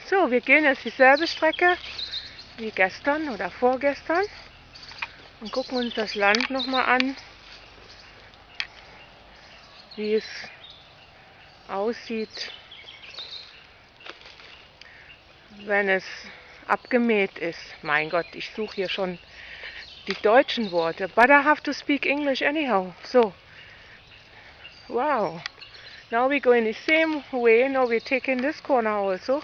So, wir gehen jetzt dieselbe Strecke wie gestern oder vorgestern und gucken uns das Land nochmal an, wie es aussieht, wenn es abgemäht ist. Mein Gott, ich suche hier schon die deutschen Worte. But I have to speak English anyhow. So, wow. Now we go in the same way. Now we're taking this corner also.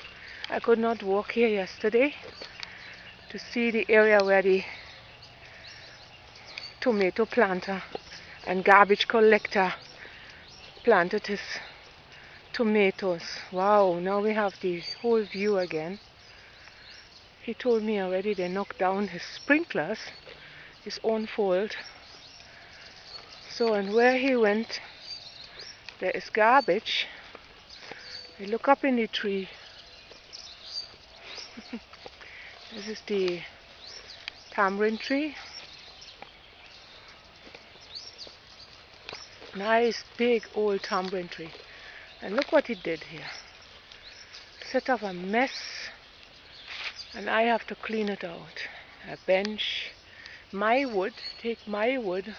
I could not walk here yesterday to see the area where the tomato planter and garbage collector planted his tomatoes. Wow, now we have the whole view again. He told me already they knocked down his sprinklers, his own fault. So, and where he went, there is garbage. I look up in the tree. This is the tamarind tree. Nice big old tamarind tree. And look what he did here. Set up a mess, and I have to clean it out. A bench, my wood, take my wood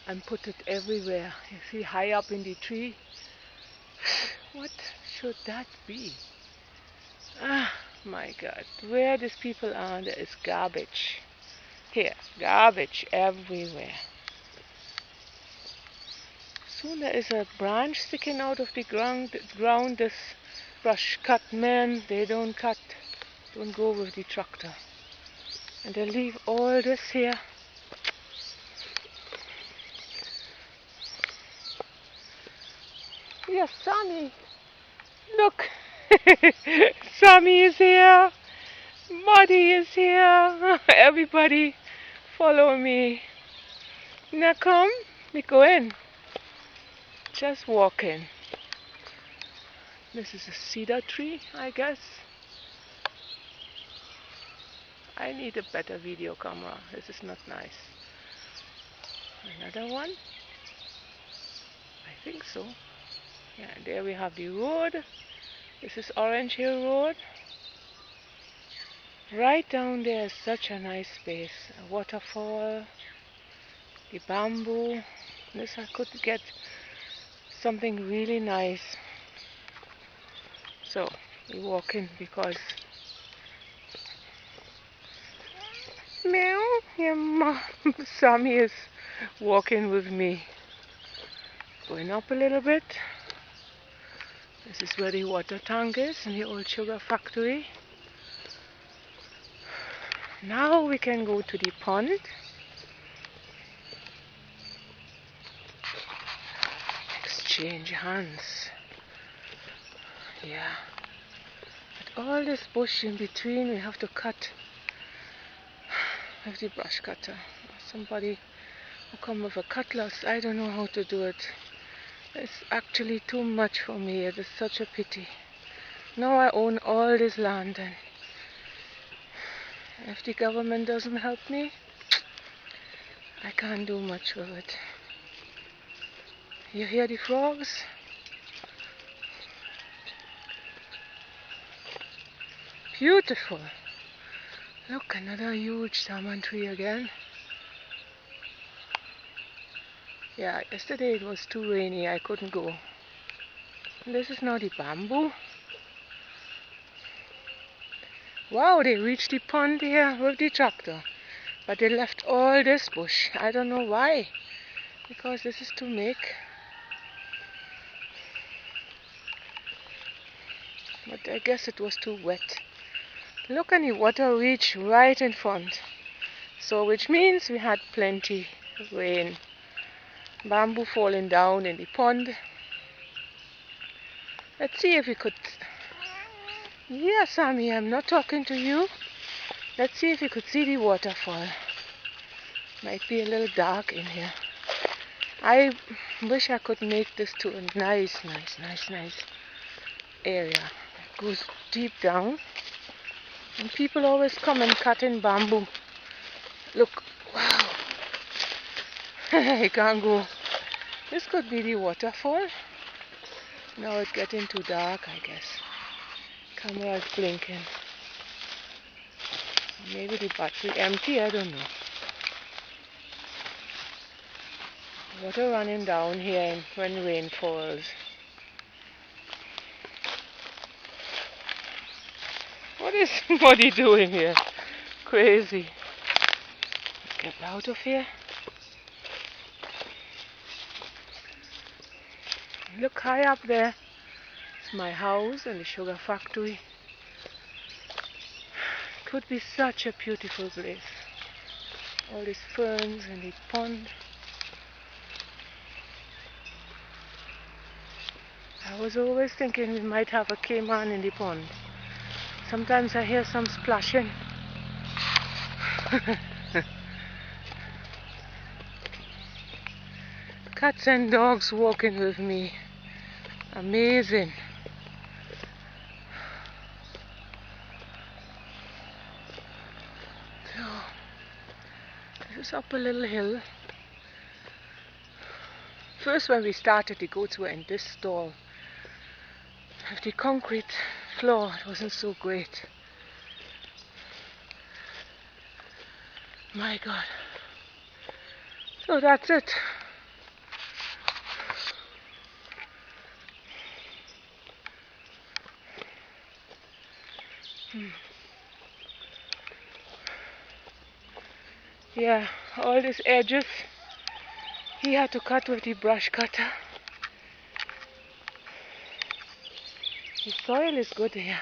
and put it everywhere. You see, high up in the tree. What should that be? Ah, my God. Where these people are, there is garbage. Here, garbage everywhere. Soon there is a branch sticking out of the ground. This brush cut men, they don't cut, don't go with the tractor. And they leave all this here. Yes, Sammy. Look. Sammy is here. Muddy is here. Everybody follow me. Now come, we go in. Just walk in. This is a cedar tree, I guess. I need a better video camera. This is not nice. Another one? I think so. Yeah, there we have the road. This is Orange Hill Road. Right down there is such a nice space. A waterfall, the bamboo. This I could get something really nice. So we walk in because meow, your mom Sammy is walking with me. Going up a little bit. This is where the water tank is in the old sugar factory. Now we can go to the pond. Exchange hands. Yeah. But all this bush in between we have to cut with the brush cutter. Somebody will come with a cutlass. I don't know how to do it. It's actually too much for me. It is such a pity. Now I own all this land, and if the government doesn't help me, I can't do much with it. You hear the frogs? Beautiful. Look, another huge salmon tree again. Yeah, yesterday it was too rainy, I couldn't go. This is now the bamboo. Wow, they reached the pond here with the tractor. But they left all this bush. I don't know why. Because this is to make. But I guess it was too wet. Look, and the water reached right in front. So which means we had plenty of rain. Bamboo falling down in the pond. Let's see if we could... Yeah, Sammy, I'm not talking to you. Let's see if we could see the waterfall. Might be a little dark in here. I wish I could make this to a nice area. It goes deep down. And people always come and cut in bamboo. Look, wow. I can't go. This could be the waterfall. Now it's getting too dark, I guess. Camera is blinking. Maybe the battery empty, I don't know. Water running down here when rain falls. What is somebody doing here? Crazy. Get out of here. Look high up there. It's my house and the sugar factory. It could be such a beautiful place. All these ferns and the pond. I was always thinking we might have a caiman in the pond. Sometimes I hear some splashing. Cats and dogs walking with me. Amazing. So, this is up a little hill. First when we started, the goats were in this stall. With the concrete floor, it wasn't so great. My God. So that's it. Yeah, all these edges he had to cut with the brush cutter. The soil is good here.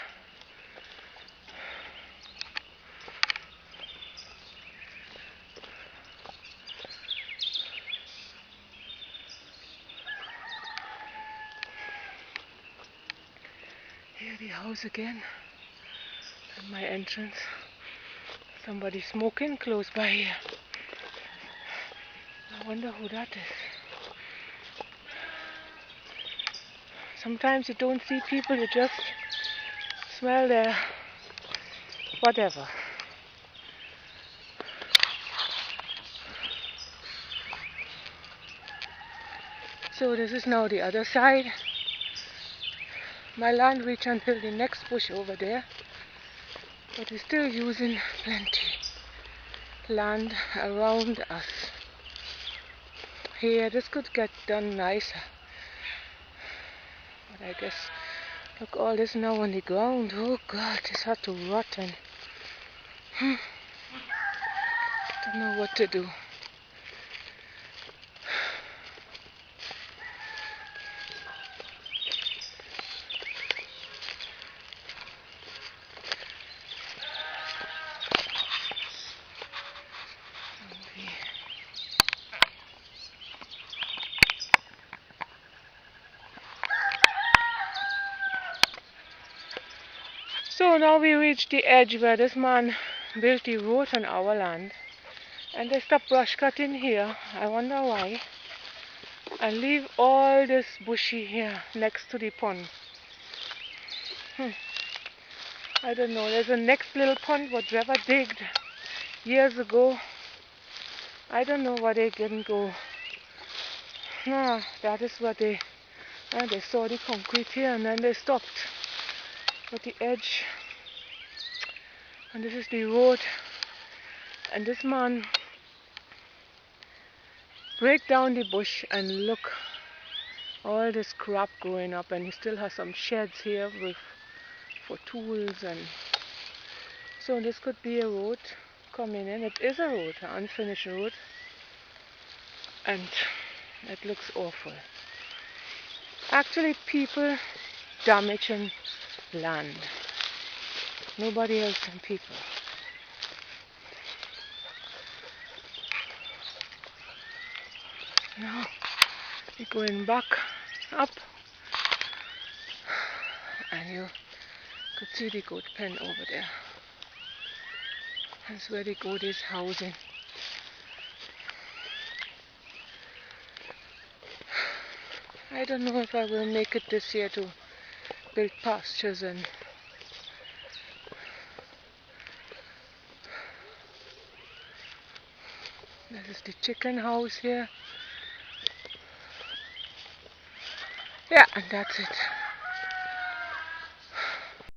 Here the house again, and my entrance. Somebody smoking close by here. I wonder who that is. Sometimes you don't see people, you just smell their whatever. So this is now the other side. My land reaches until the next bush over there, but we're still using plenty land around us. Here, this could get done nicer, but I guess, look, all this now on the ground. Oh God, this had to rotten. Don't know what to do. So now we reached the edge where this man built the road on our land, and they stopped brush cutting here. I wonder why. And leave all this bushy here next to the pond. I don't know, there's a next little pond what whoever digged years ago. I don't know why they didn't go. No, that is what they saw the concrete here and then they stopped at the edge. And this is the road. And this man break down the bush and look, all this crap growing up, and he still has some sheds here for tools, and so this could be a road coming in. It is a road, an unfinished road, and it looks awful. Actually, people damaging land. Nobody else than people. Now we're going back up, and you could see the goat pen over there. That's where the goat is housing. I don't know if I will make it this year to build pastures and this is the chicken house here. Yeah, and that's it.